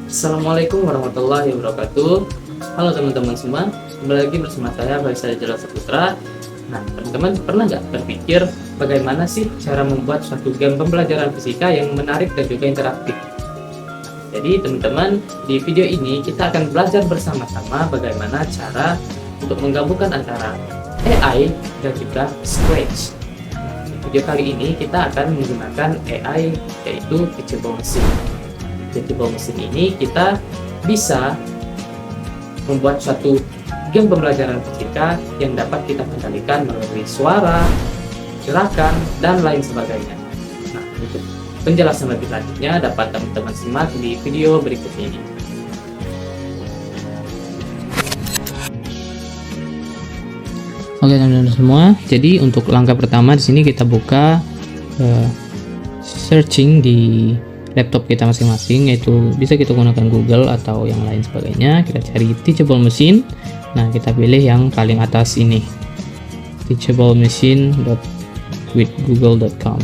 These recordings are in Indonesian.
Assalamualaikum warahmatullahi wabarakatuh. Halo teman-teman semua, kembali lagi bersama saya Faisal Jalal Saputra. Nah, teman-teman pernah nggak berpikir bagaimana sih cara membuat suatu game pembelajaran fisika yang menarik dan juga interaktif? Jadi teman-teman, di video ini kita akan belajar bersama-sama bagaimana cara untuk menggabungkan antara AI dan juga Scratch. Di video kali ini kita akan menggunakan AI, yaitu Teachable Machine. Teachable Machine ini kita bisa membuat suatu game pembelajaran fisika yang dapat kita kendalikan melalui suara, gerakan, dan lain sebagainya. Nah, untuk penjelasan lebih lanjutnya dapat teman-teman simak di video berikutnya ini. Oke teman-teman semua, jadi untuk langkah pertama di sini kita buka searching di laptop kita masing-masing, yaitu bisa kita gunakan Google atau yang lain sebagainya. Kita cari Teachable Machine. Nah, kita pilih yang paling atas ini, teachablemachine.withgoogle.com.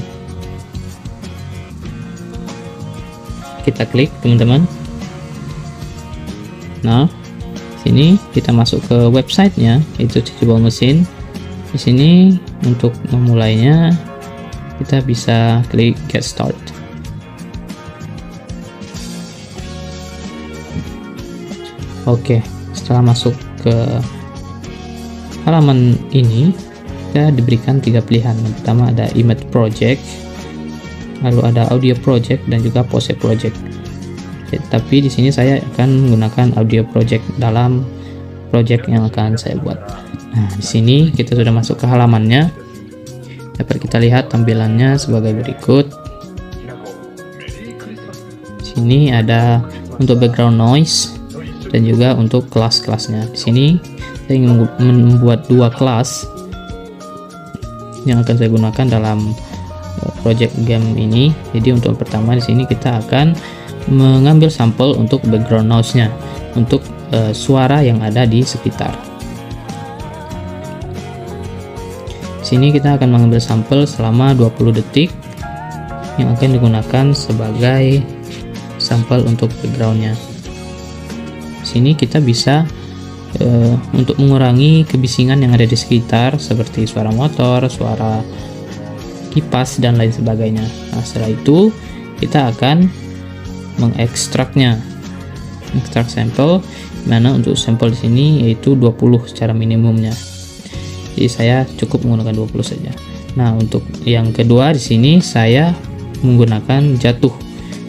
Kita klik teman-teman. Nah, sini kita masuk ke websitenya, yaitu Teachable Machine. Di sini untuk memulainya kita bisa klik Get Start. Oke, setelah masuk ke halaman ini, kita diberikan 3 pilihan. Yang pertama ada Image Project, lalu ada Audio Project, dan juga Pose Project. Tapi di sini saya akan menggunakan Audio Project dalam project yang akan saya buat. Nah, di sini kita sudah masuk ke halamannya. Dapat kita lihat tampilannya sebagai berikut. Di sini ada untuk background noise dan juga untuk kelas-kelasnya. Di sini saya ingin membuat 2 kelas yang akan saya gunakan dalam project game ini. Jadi untuk pertama di sini kita akan mengambil sampel untuk background noise-nya, untuk suara yang ada di sekitar. Di sini kita akan mengambil sampel selama 20 detik yang akan digunakan sebagai sampel untuk background-nya. Sini kita bisa untuk mengurangi kebisingan yang ada di sekitar seperti suara motor, suara kipas, dan lain sebagainya. Nah, setelah itu kita akan mengekstraknya, ekstrak sampel, mana untuk sampel di sini yaitu 20 secara minimumnya. Jadi saya cukup menggunakan 20 saja. Nah, untuk yang kedua di sini saya menggunakan jatuh.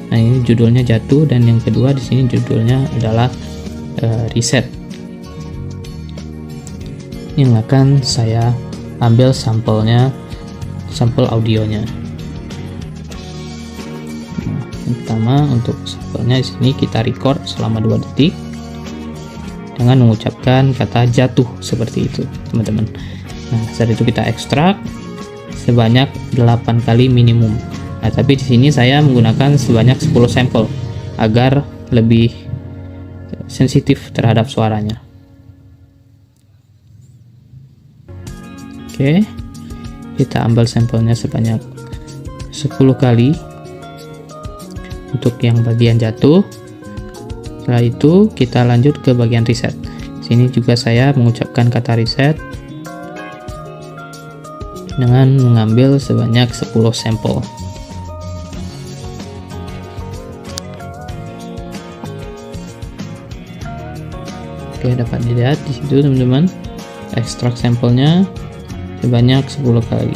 Nah, ini judulnya jatuh, dan yang kedua di sini judulnya adalah reset, yang akan saya ambil sampelnya, sampel audionya. Nah, yang pertama untuk sampelnya di sini kita record selama 2 detik dengan mengucapkan kata jatuh seperti itu, teman-teman. Nah, setelah itu kita ekstrak sebanyak 8 kali minimum. Nah, tapi di sini saya menggunakan sebanyak 10 sampel agar lebih sensitif terhadap suaranya. Oke, kita ambil sampelnya sebanyak 10 kali untuk yang bagian jatuh. Setelah itu kita lanjut ke bagian reset. Sini juga saya mengucapkan kata reset dengan mengambil sebanyak 10 sampel. Oke, dapat dilihat di situ teman-teman, ekstrak sampelnya sebanyak 10 kali.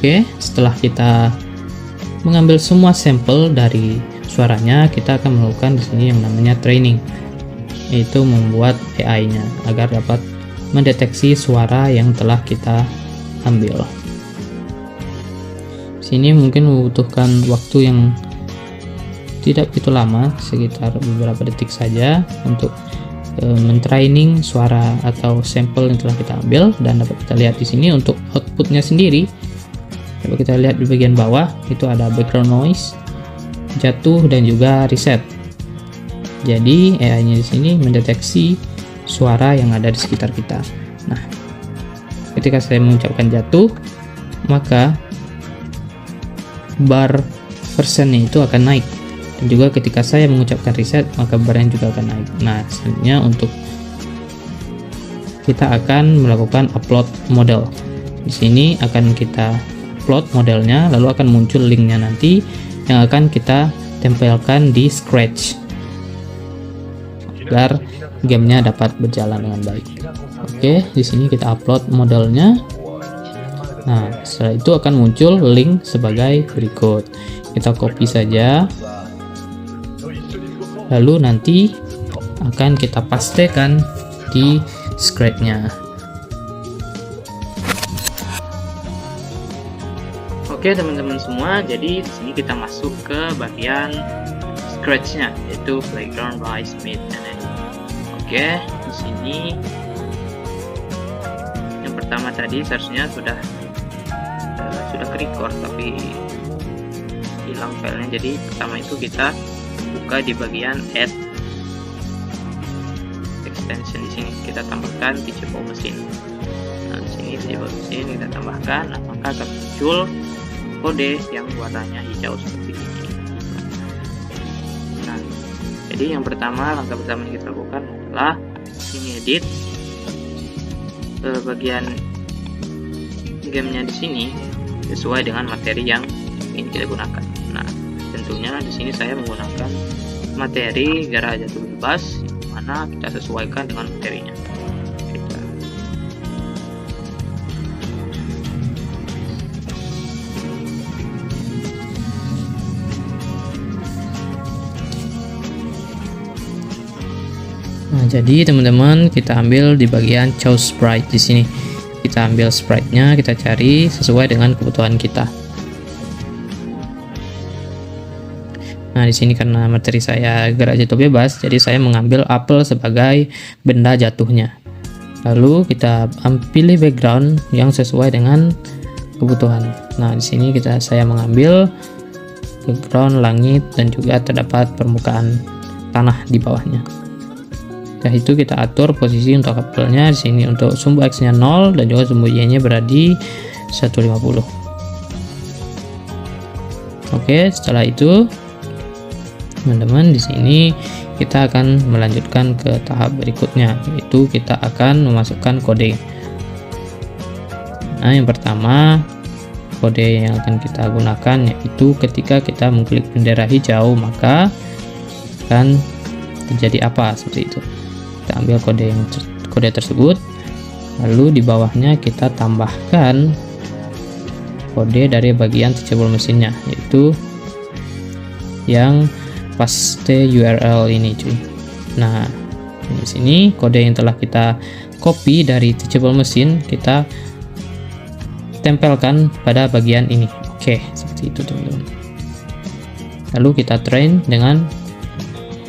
Oke, setelah kita mengambil semua sampel dari suaranya, kita akan melakukan di sini yang namanya training, yaitu membuat AI-nya agar dapat mendeteksi suara yang telah kita ambil. Sini mungkin membutuhkan waktu yang tidak begitu lama, sekitar beberapa detik saja untuk mentraining suara atau sampel yang telah kita ambil. Dan dapat kita lihat di sini untuk outputnya sendiri, dapat kita lihat di bagian bawah itu ada background noise, jatuh, dan juga reset. Jadi AI-nya di sini mendeteksi suara yang ada di sekitar kita. Nah, ketika saya mengucapkan jatuh, maka bar persennya itu akan naik. Dan juga ketika saya mengucapkan reset, maka barnya juga akan naik. Nah, selanjutnya untuk kita akan melakukan upload model. Di sini akan kita upload modelnya, lalu akan muncul linknya nanti yang akan kita tempelkan di Scratch agar gamenya dapat berjalan dengan baik. Oke, di sini kita upload modelnya. Nah, setelah itu akan muncul link sebagai berikut. Kita copy saja. Lalu nanti akan kita pastekan di Scratch-nya. Oke teman-teman semua, jadi di sini kita masuk ke bagian Scratch-nya, yaitu Playground by Smith & Eddy. Oke, di sini yang pertama tadi seharusnya sudah ke-record tapi hilang filenya. Jadi pertama itu kita buka di bagian Add Extension. Di sini kita tambahkan Teachable Machine. Nah, di sini Teachable Machine kita tambahkan, maka akan muncul kode yang warnanya hijau seperti ini. Nah, jadi yang pertama, langkah pertama yang kita lakukan adalah mengedit bagian gamenya di sini sesuai dengan materi yang ingin kita gunakan. Nah, tentunya di sini saya menggunakan materi jarak jatuh bebas, yang mana kita sesuaikan dengan materinya. Nah, jadi teman-teman, kita ambil di bagian Choose Sprite. Di sini kita ambil sprite-nya, kita cari sesuai dengan kebutuhan kita. Nah, di sini karena materi saya gerak jatuh bebas, jadi saya mengambil apel sebagai benda jatuhnya. Lalu kita pilih background yang sesuai dengan kebutuhan. Nah, di sini saya mengambil background langit dan juga terdapat permukaan tanah di bawahnya. Setelah itu kita atur posisi untuk apelnya. Di sini untuk sumbu X-nya 0 dan juga sumbu Y-nya berada di 150. Oke, setelah itu teman-teman, di sini kita akan melanjutkan ke tahap berikutnya, yaitu kita akan memasukkan kode. Nah, yang pertama kode yang akan kita gunakan yaitu ketika kita mengklik bendera hijau, maka akan terjadi apa seperti itu. Kita ambil kode tersebut, lalu di bawahnya kita tambahkan kode dari bagian teachable mesinnya, yaitu yang paste URL ini cuy. Nah, di sini kode yang telah kita copy dari teachable mesin kita tempelkan pada bagian ini. Oke, seperti itu teman-teman. Lalu kita train dengan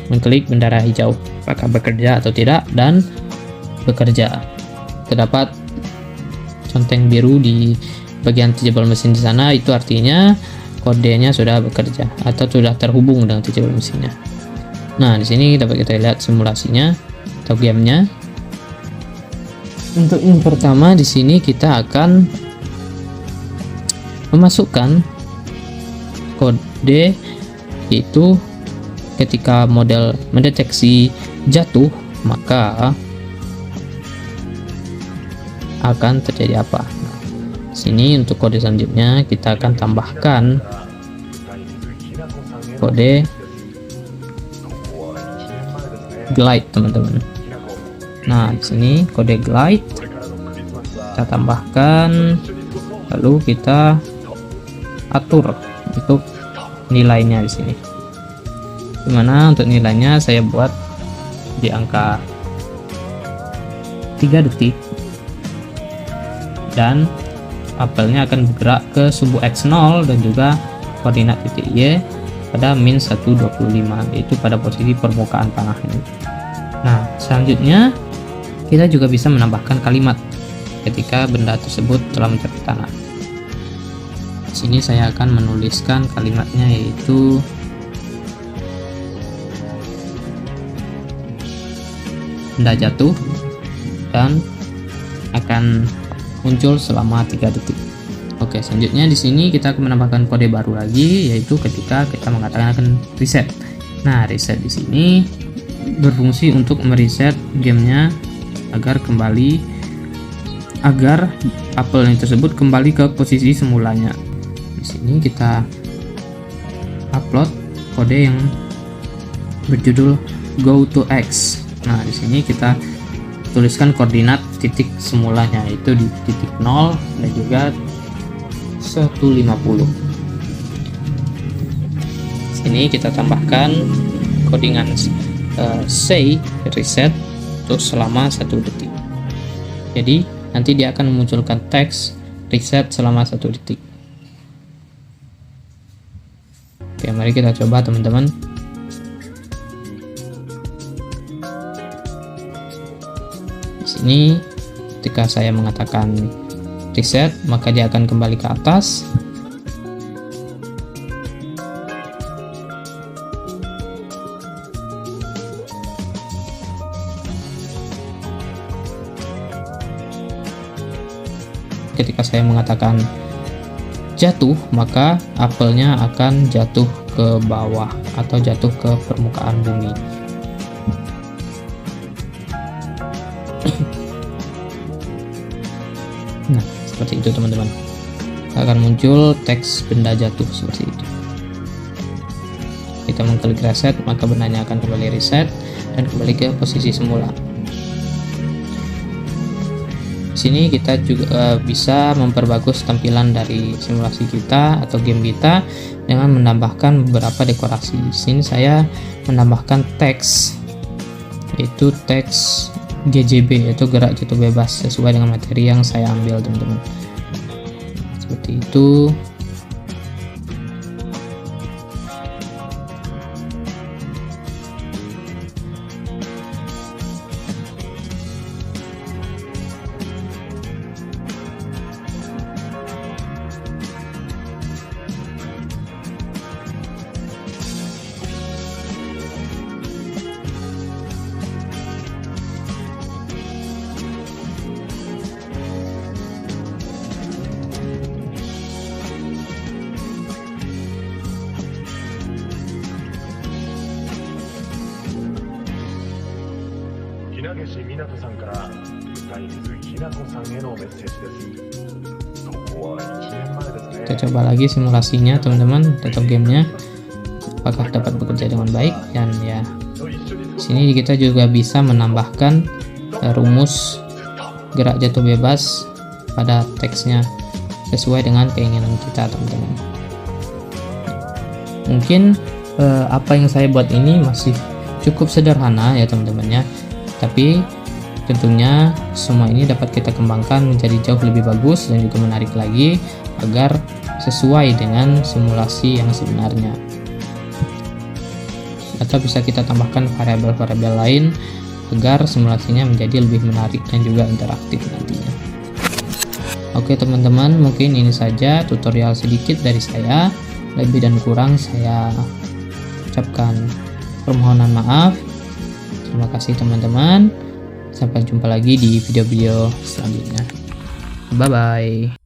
mengklik bendera hijau, apakah bekerja atau tidak, dan bekerja. Terdapat conteng biru di bagian teachable mesin di sana, itu artinya kodenya sudah bekerja atau sudah terhubung dengan teachable mesinnya. Nah, di sini dapat kita lihat simulasinya atau gamenya. Untuk yang pertama di sini kita akan memasukkan kode, yaitu ketika model mendeteksi jatuh maka akan terjadi apa. Nah, sini untuk kode selanjutnya kita akan tambahkan kode glide teman-teman. Nah, di sini kode glide kita tambahkan, lalu kita atur untuk nilainya di sini. Dimana untuk nilainya saya buat di angka 3 detik dan apelnya akan bergerak ke sumbu X0 dan juga koordinat titik Y pada min 125, yaitu pada posisi permukaan tanah ini. Nah, selanjutnya kita juga bisa menambahkan kalimat ketika benda tersebut telah mencapai tanah. Di sini saya akan menuliskan kalimatnya, yaitu benda jatuh dan akan muncul selama 3 detik. Oke, selanjutnya di sini kita akan menambahkan kode baru lagi, yaitu ketika kita mengatakan akan reset. Nah, reset di sini berfungsi untuk mereset gamenya agar apel yang tersebut kembali ke posisi semulanya. Di sini kita upload kode yang berjudul go to X. Nah, di sini kita tuliskan koordinat titik semulanya, yaitu di titik 0 dan juga 150. Sini kita tambahkan codingan say reset untuk selama 1 detik. Jadi nanti dia akan memunculkan teks reset selama 1 detik. Oke, mari kita coba teman-teman. Di sini ketika saya mengatakan reset, maka dia akan kembali ke atas. Ketika saya mengatakan jatuh, maka apelnya akan jatuh ke bawah atau jatuh ke permukaan bumi. Nah, seperti itu teman-teman. Akan muncul teks benda jatuh seperti itu. Kita mengklik reset, maka bendanya akan kembali reset dan kembali ke posisi semula. Di sini kita juga bisa memperbagus tampilan dari simulasi kita atau game kita dengan menambahkan beberapa dekorasi. Di sini saya menambahkan teks, yaitu teks GJB, yaitu gerak jatuh bebas, sesuai dengan materi yang saya ambil teman-teman. Seperti itu. Kita coba lagi simulasinya teman-teman, atau gamenya apakah dapat bekerja dengan baik. Dan ya, sini kita juga bisa menambahkan rumus gerak jatuh bebas pada teksnya sesuai dengan keinginan kita teman-teman. Mungkin apa yang saya buat ini masih cukup sederhana ya teman-teman ya, tapi tentunya semua ini dapat kita kembangkan menjadi jauh lebih bagus dan juga menarik lagi agar sesuai dengan simulasi yang sebenarnya. Atau bisa kita tambahkan variabel-variabel lain agar simulasinya menjadi lebih menarik dan juga interaktif nantinya. Oke teman-teman, mungkin ini saja tutorial sedikit dari saya. Lebih dan kurang saya ucapkan permohonan maaf. Terima kasih teman-teman. Sampai jumpa lagi di video-video selanjutnya. Bye bye.